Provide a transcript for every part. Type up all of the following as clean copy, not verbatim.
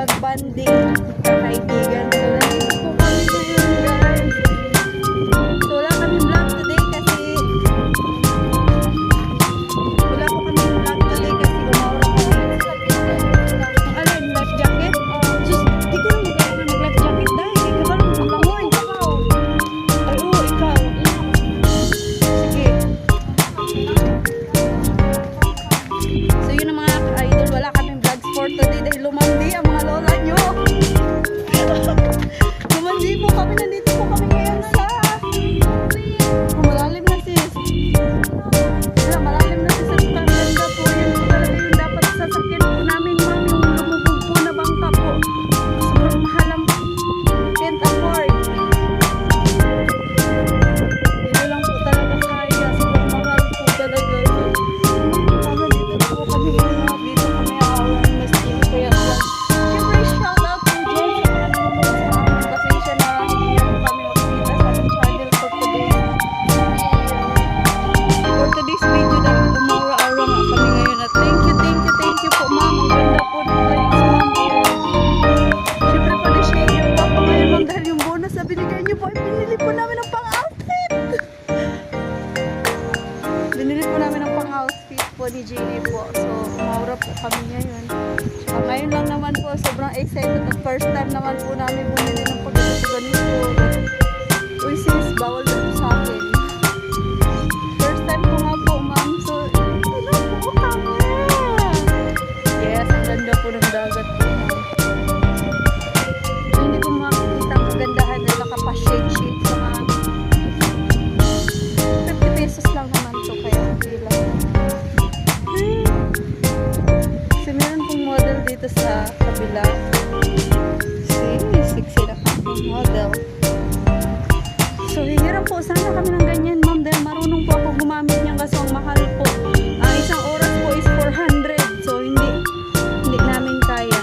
mag-banding kaibigan. So, nandito po kami ngayon, guys. So, wala kami vlog today kasi umaura kami. Ang alin, life jacket? Just, di ko naman kaya mag-life jacket dahil. Ikaw ba naman maglangoy? Ay, oo, ikaw. Sige. So, yun ang mga idol. Wala kaming vlogs for today dahil lumandi ang mga lola nyo. Lumandi po kami. Nandito po kami ngayon sa malalim na sis. Malalim na sis. Ang ganda po. Yan po talaga yung dapat sasakyan po namin, ma'am. Yung lumubog po na bangka po. Sobrang mahal ang can't afford. Dito lang po talaga kaya. Sobrang mahal po talaga. Sana dito po kami ngayon. Dito kami awan. Mas dito kaya lang. Siyempre, shout out po dyan sa mga nanonood sa amin. Pasensya na hindi po kami makikita sa ating channel for today. For today's video dahil umura-aura nga kami ngayon. At thank you po ma'am. Ang ganda po ng place ma'am. Siyempre pa-share yung ako ngayon ma'am dahil yung bonus na binigay niyo po ay pinili po namin ng pang-outfit. Binili po namin ng pang-outfit po ni Jenny po. So, umaura po kami ngayon. Ngayon lang naman po, sobrang excited. At first time naman po namin bumili ng pagkakas ganito. Uy sis, bawal na po sa akin. First time ko nga po ma'am. So, ano po kami? Yes, ang ganda po ng dagat po ma'am. Hindi ko makikita ang kagandahan na nakapa-shade-shade sa mga 50 pesos lang naman to kaya okay lang. Kasi meron pong model dito sa kabila. Sexy na kami model. So hihiram po sana kami ng ganyan ma'am dahil marunong po ako gumamit niyan kaso ang mahal po. Isang oras po is 400. So hindi namin kaya.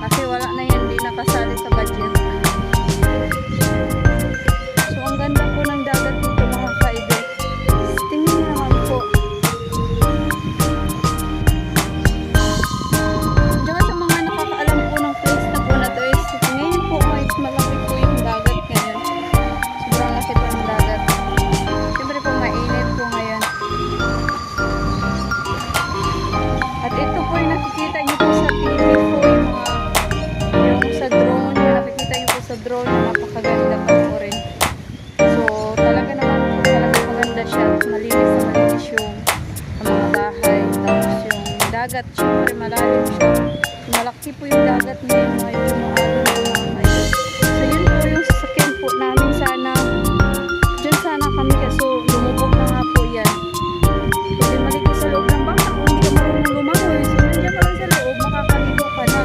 Kasi wala na yan, hindi nakasali sa budget. So ang ganda po ng dagat dito mga kaidol. Tingnan niyo naman po. Diyan sa mga nakakaalam po ng place na po na to is ngayon po is malaki po yung dagat ngayon. Sobrang laki po yung dagat. Siyempre po mainit po ngayon. At ito po yung nakikita niyo po sa TV po yung sa drone. Yung nakikita niyo po sa drone na napakaganda pa po rin. So talaga naman po talaga maganda siya. Malinis na malinis yung mga bahay. Tapos yung dagat, siyempre malalim siya. Malaki po yung dagat ngayon mga idol, mga idol. So yun po yung sasakyan po namin sana. Diyan sana kami kaso lumubog na nga po yan. Kasi maligo sa loob ng bangka kung hindi ka marunong lumangoy. So nandiyan ka lang sa loob, makakaligo ka na.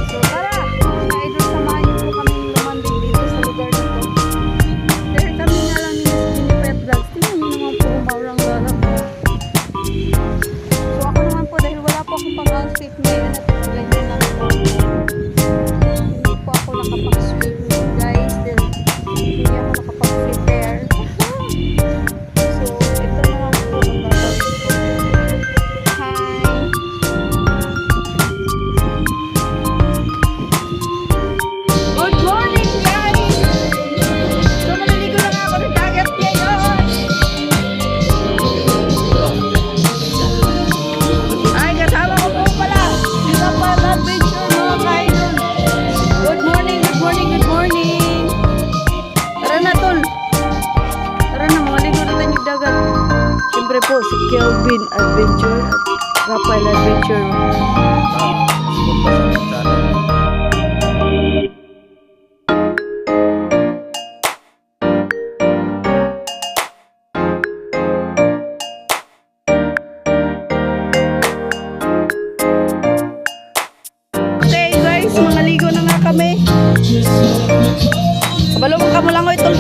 So tara, mga idol, samahan niyo po kami lumanding dito sa lugar na to. Dahil kami nga lang ni Pinipet Vlogs. Tingnan niyo naman po umaurang lalak po. So ako naman po dahil wala po akong pang-outfit ngayon at ganyan lang po. Hindi po ako nakapag-swimming guys dahil hindi ako nakapag-prepare. So ito naman po ang gagawin ko. Hi! Good morning guys! So maliligo na nga ako ng dagat ngayon! Ay, kasama ko po pala! Si Rafael Adventure mga kaidol! Good morning, good morning, good morning! Tara na tol! Tara na, maligo na tayo ng dagat! Siyempre po, si Kelvin Adventure at Rafael Adventure. Okay guys, maligo na nga kami. Balong ka mo lang o itong